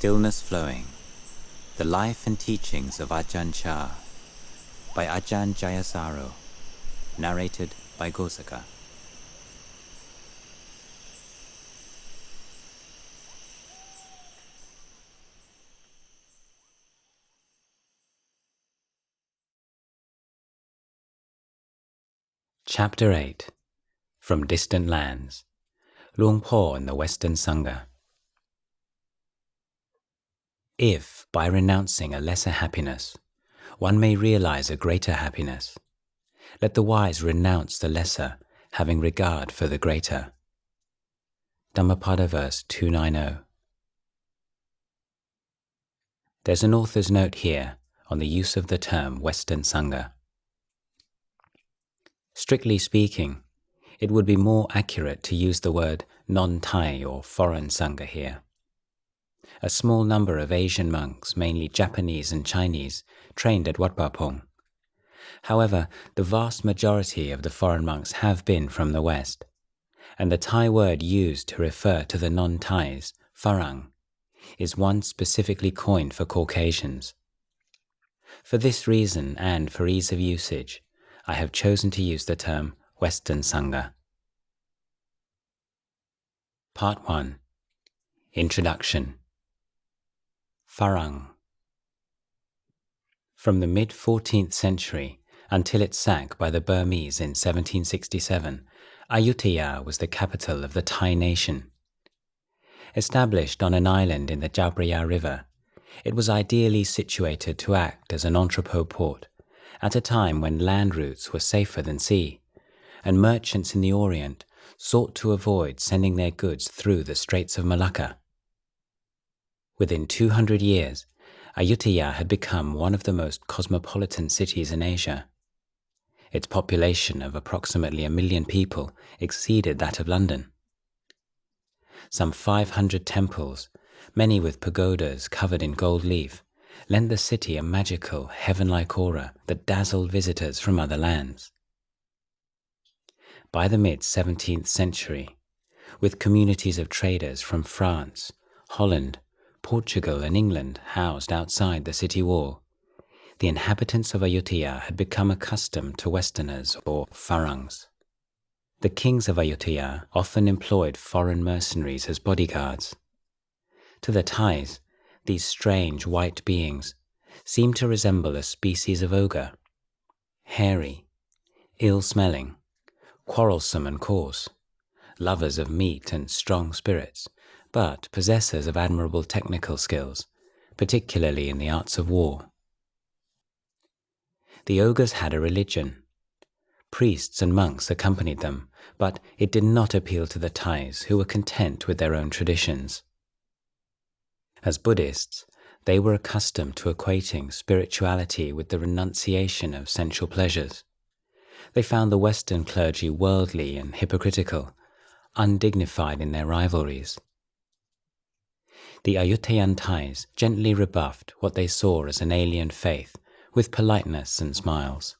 Stillness Flowing, The Life and Teachings of Ajahn Chah by Ajahn Jayasaro, narrated by Ghosaka. Chapter 8. From Distant Lands, Luang Por and the Western Sangha. If, by renouncing a lesser happiness, one may realize a greater happiness, let the wise renounce the lesser, having regard for the greater. Dhammapada verse 290. There's an author's note here on the use of the term Western Sangha. Strictly speaking, it would be more accurate to use the word non-Thai or foreign Sangha here. A small number of Asian monks, mainly Japanese and Chinese, trained at Wat Pah Pong. However, the vast majority of the foreign monks have been from the West, and the Thai word used to refer to the non-Thais, FARANG, is one specifically coined for Caucasians. For this reason and for ease of usage, I have chosen to use the term Western Sangha. Part 1. Introduction. FARANG. From the mid-14th century until its sack by the Burmese in 1767, Ayutthaya was the capital of the Thai nation. Established on an island in the Chao Phraya River, it was ideally situated to act as an entrepot port at a time when land routes were safer than sea, and merchants in the Orient sought to avoid sending their goods through the Straits of Malacca. Within 200 years, Ayutthaya had become one of the most cosmopolitan cities in Asia. Its population of approximately 1 million people exceeded that of London. Some 500 temples, many with pagodas covered in gold leaf, lent the city a magical, heaven-like aura that dazzled visitors from other lands. By the mid-17th century, with communities of traders from France, Holland, Portugal and England housed outside the city wall, the inhabitants of Ayutthaya had become accustomed to Westerners or Farangs. The kings of Ayutthaya often employed foreign mercenaries as bodyguards. To the Thais, these strange white beings seemed to resemble a species of ogre, hairy, ill-smelling, quarrelsome and coarse, lovers of meat and strong spirits, but possessors of admirable technical skills, particularly in the arts of war. The ogres had a religion. Priests and monks accompanied them, but it did not appeal to the Thais, who were content with their own traditions. As Buddhists, they were accustomed to equating spirituality with the renunciation of sensual pleasures. They found the Western clergy worldly and hypocritical, undignified in their rivalries. The Ayutthayan Thais gently rebuffed what they saw as an alien faith with politeness and smiles.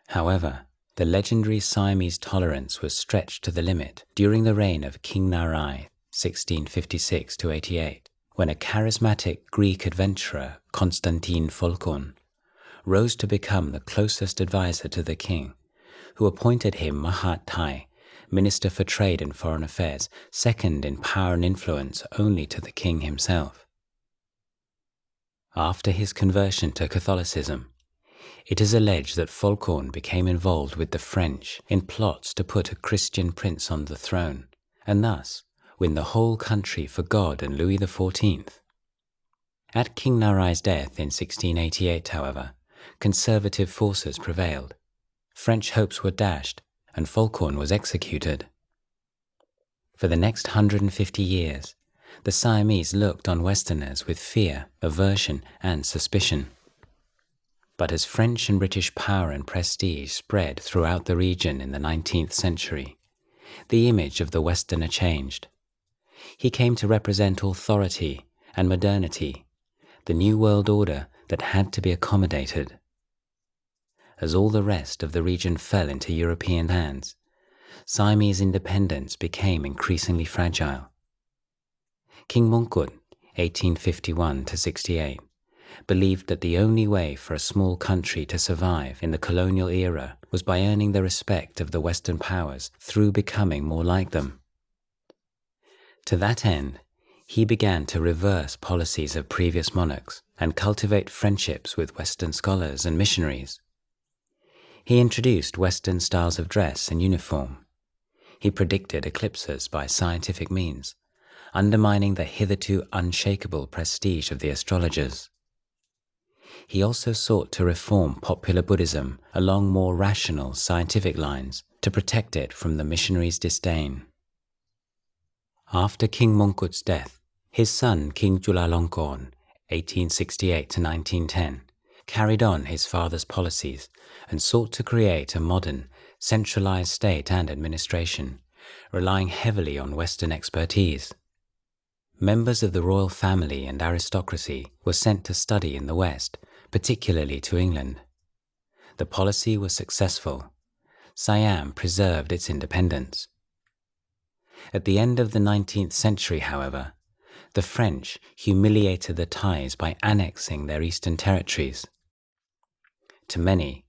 However, the legendary Siamese tolerance was stretched to the limit during the reign of King Narai, 1656-88, when a charismatic Greek adventurer, Constantine Pholkon, rose to become the closest advisor to the king, who appointed him Mahat Thai, Minister for Trade and Foreign Affairs, second in power and influence only to the king himself. After his conversion to Catholicism, it is alleged that Pholkon became involved with the French in plots to put a Christian prince on the throne, and thus win the whole country for God and Louis XIV. At King Narai's death in 1688, however, conservative forces prevailed. French hopes were dashed, and Pholkon was executed. For the next 150 years, the Siamese looked on Westerners with fear, aversion, and suspicion. But as French and British power and prestige spread throughout the region in the 19th century, the image of the Westerner changed. He came to represent authority and modernity, the new world order that had to be accommodated. As all the rest of the region fell into European hands, Siamese independence became increasingly fragile. King Mongkut, 1851 to 68, believed that the only way for a small country to survive in the colonial era was by earning the respect of the Western powers through becoming more like them. To that end, he began to reverse policies of previous monarchs and cultivate friendships with Western scholars and missionaries. He introduced Western styles of dress and uniform. He predicted eclipses by scientific means, undermining the hitherto unshakable prestige of the astrologers. He also sought to reform popular Buddhism along more rational scientific lines to protect it from the missionaries' disdain. After King Mongkut's death, his son King Chulalongkorn, 1868 to 1910, carried on his father's policies and sought to create a modern, centralized state and administration, relying heavily on Western expertise. Members of the royal family and aristocracy were sent to study in the West, particularly to England. The policy was successful. Siam preserved its independence. At the end of the 19th century, however, the French humiliated the Thais by annexing their eastern territories. To many,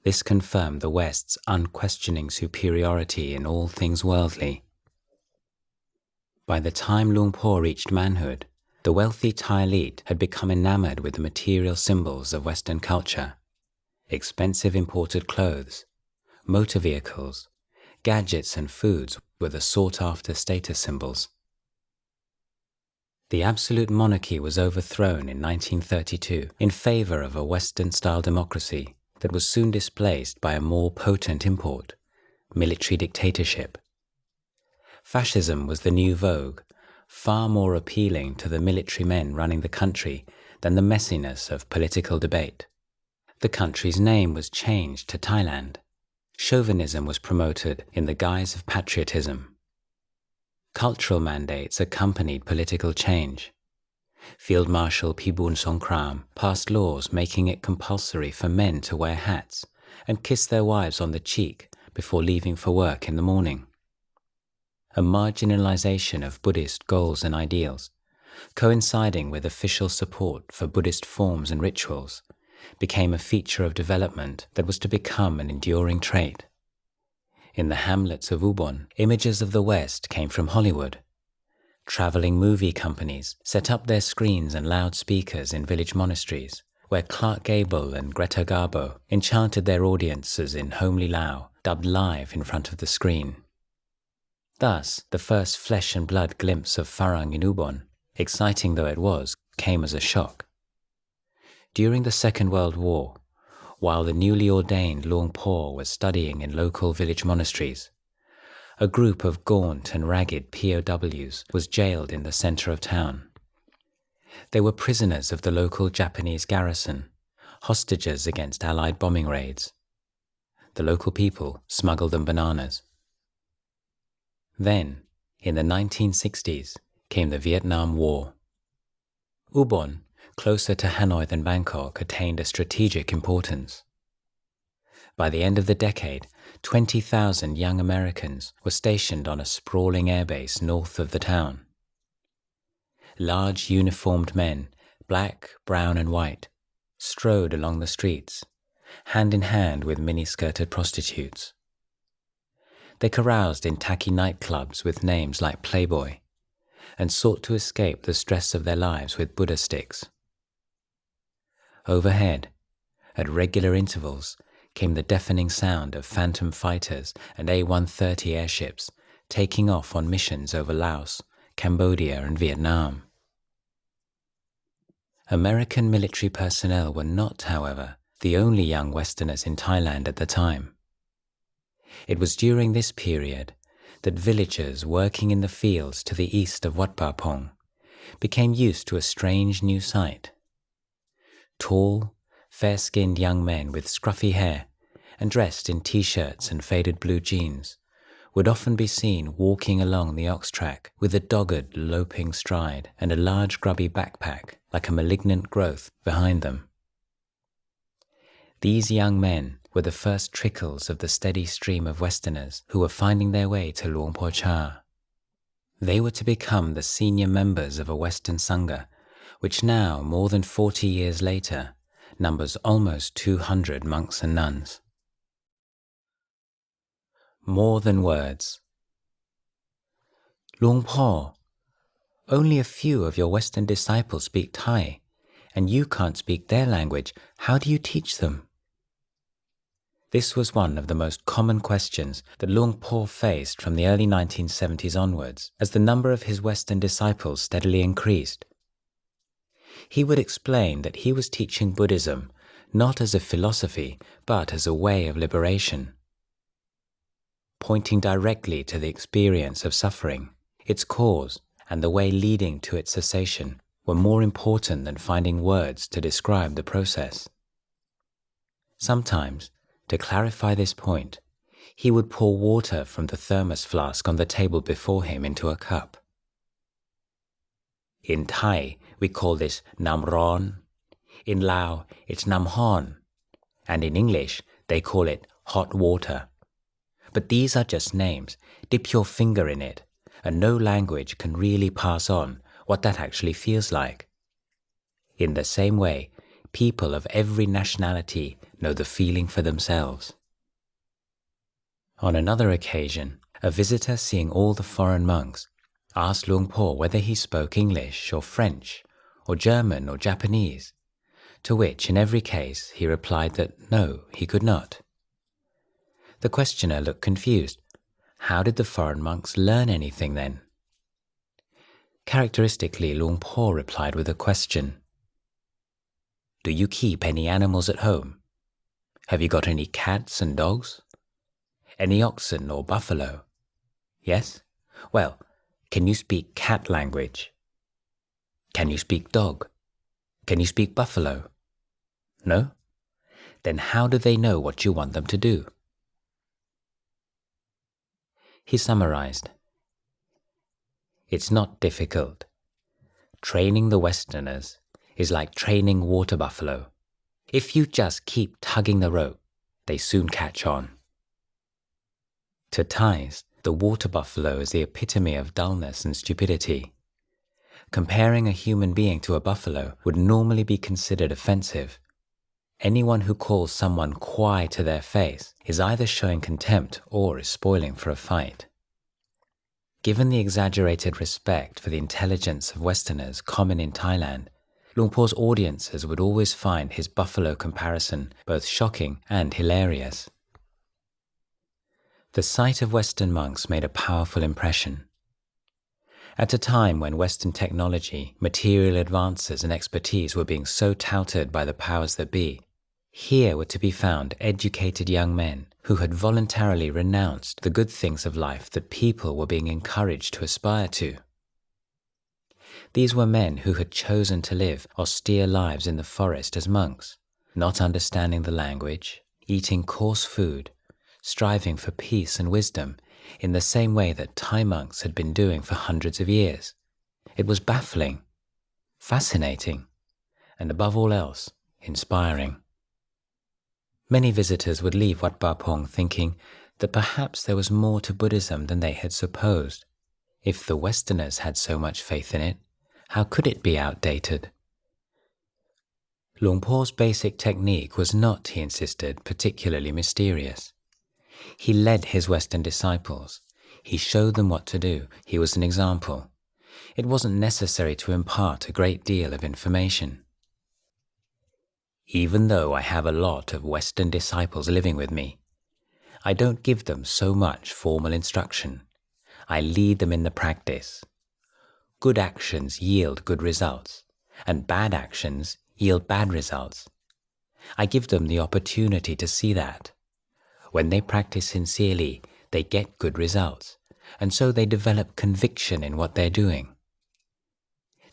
this confirmed the West's unquestioning superiority in all things worldly. By the time Luang Por reached manhood, the wealthy Thai elite had become enamored with the material symbols of Western culture: expensive imported clothes, motor vehicles, gadgets and foods were the sought-after status symbols. The absolute monarchy was overthrown in 1932 in favor of a Western-style democracy that was soon displaced by a more potent import: military dictatorship. Fascism was the new vogue, far more appealing to the military men running the country than the messiness of political debate. The country's name was changed to Thailand. Chauvinism was promoted in the guise of patriotism. Cultural mandates accompanied political change. Field Marshal Pibun Songkram passed laws making it compulsory for men to wear hats and kiss their wives on the cheek before leaving for work in the morning. A marginalization of Buddhist goals and ideals, coinciding with official support for Buddhist forms and rituals, became a feature of development that was to become an enduring trait. In the hamlets of Ubon, images of the West came from Hollywood. Traveling movie companies set up their screens and loudspeakers in village monasteries, where Clark Gable and Greta Garbo enchanted their audiences in homely Lao, dubbed live in front of the screen. Thus, the first flesh and blood glimpse of FARANG in Ubon, exciting though it was, came as a shock. During the Second World War, while the newly ordained Luang Por was studying in local village monasteries, a group of gaunt and ragged POWs was jailed in the center of town. They were prisoners of the local Japanese garrison, hostages against Allied bombing raids. The local people smuggled them bananas. Then, in the 1960s, came the Vietnam War. Ubon, closer to Hanoi than Bangkok, attained a strategic importance. By the end of the decade, 20,000 young Americans were stationed on a sprawling airbase north of the town. Large uniformed men, black, brown and white, strode along the streets, hand in hand with mini-skirted prostitutes. They caroused in tacky nightclubs with names like Playboy, and sought to escape the stress of their lives with Buddha sticks. Overhead, at regular intervals, came the deafening sound of Phantom fighters and A-130 airships taking off on missions over Laos, Cambodia and Vietnam. American military personnel were not, however, the only young Westerners in Thailand at the time. It was during this period that villagers working in the fields to the east of Wat Pah Pong became used to a strange new sight. Tall, fair-skinned young men with scruffy hair and dressed in t-shirts and faded blue jeans would often be seen walking along the ox track with a dogged, loping stride and a large grubby backpack like a malignant growth behind them. These young men were the first trickles of the steady stream of Westerners who were finding their way to Luang Por Chah. They were to become the senior members of a Western Sangha, which now, more than 40 years later, numbers almost 200 monks and nuns. More than words. Luang Por, only a few of your Western disciples speak Thai, and you can't speak their language. How do you teach them? This was one of the most common questions that Luang Por faced from the early 1970s onwards, as the number of his Western disciples steadily increased. He would explain that he was teaching Buddhism not as a philosophy, but as a way of liberation, pointing directly to the experience of suffering, its cause, and the way leading to its cessation were more important than finding words to describe the process. Sometimes, to clarify this point, he would pour water from the thermos flask on the table before him into a cup. In Thai, we call this nam ron. In Lao, it's nam hon. And in English, they call it hot water. But these are just names. Dip your finger in it, and no language can really pass on what that actually feels like. In the same way, people of every nationality know the feeling for themselves. On another occasion, a visitor seeing all the foreign monks asked Luang Por whether he spoke English or French or German or Japanese, to which in every case he replied that no, he could not. The questioner looked confused. How did the foreign monks learn anything then? Characteristically, Luang Por replied with a question. Do you keep any animals at home? Have you got any cats and dogs? Any oxen or buffalo? Yes? Well, can you speak cat language? Can you speak dog? Can you speak buffalo? No? Then how do they know what you want them to do? He summarized. It's not difficult. Training the Westerners is like training water buffalo. If you just keep tugging the rope, they soon catch on. To Thais, the water buffalo is the epitome of dullness and stupidity. Comparing a human being to a buffalo would normally be considered offensive. Anyone who calls someone kwai to their face is either showing contempt or is spoiling for a fight. Given the exaggerated respect for the intelligence of Westerners common in Thailand, Luang Por's audiences would always find his buffalo comparison both shocking and hilarious. The sight of Western monks made a powerful impression. At a time when Western technology, material advances and expertise were being so touted by the powers that be, here were to be found educated young men who had voluntarily renounced the good things of life that people were being encouraged to aspire to. These were men who had chosen to live austere lives in the forest as monks, not understanding the language, eating coarse food, striving for peace and wisdom in the same way that Thai monks had been doing for hundreds of years. It was baffling, fascinating, and above all else, inspiring. Many visitors would leave Wat Ba Pong thinking that perhaps there was more to Buddhism than they had supposed. If the Westerners had so much faith in it, how could it be outdated? Luang Por's basic technique was not, he insisted, particularly mysterious. He led his Western disciples. He showed them what to do. He was an example. It wasn't necessary to impart a great deal of information. Even though I have a lot of Western disciples living with me, I don't give them so much formal instruction. I lead them in the practice. Good actions yield good results, and bad actions yield bad results. I give them the opportunity to see that. When they practice sincerely, they get good results, and so they develop conviction in what they're doing.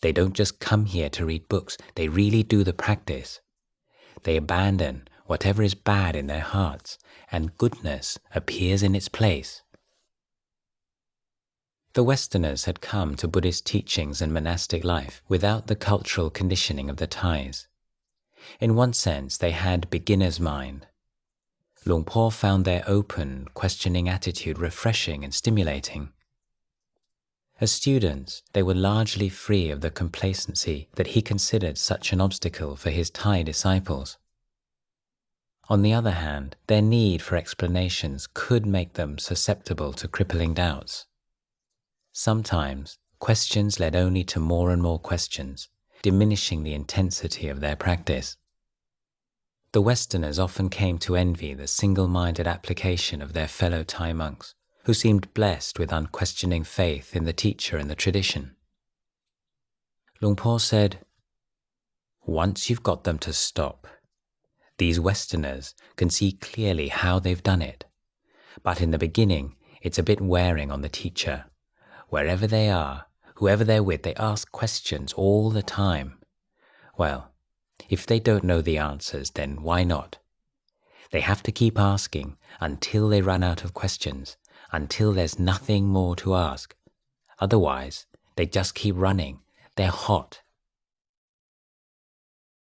They don't just come here to read books, they really do the practice. They abandon whatever is bad in their hearts, and goodness appears in its place. The Westerners had come to Buddhist teachings and monastic life without the cultural conditioning of the Thais. In one sense, they had beginner's mind. Luang Por found their open, questioning attitude refreshing and stimulating. As students, they were largely free of the complacency that he considered such an obstacle for his Thai disciples. On the other hand, their need for explanations could make them susceptible to crippling doubts. Sometimes, questions led only to more and more questions, diminishing the intensity of their practice. The Westerners often came to envy the single-minded application of their fellow Thai monks, who seemed blessed with unquestioning faith in the teacher and the tradition. Luang Por said, "Once you've got them to stop, these Westerners can see clearly how they've done it. But in the beginning, it's a bit wearing on the teacher. Wherever they are, whoever they're with, they ask questions all the time. Well, if they don't know the answers, then why not? They have to keep asking until they run out of questions, until there's nothing more to ask. Otherwise, they just keep running. They're hot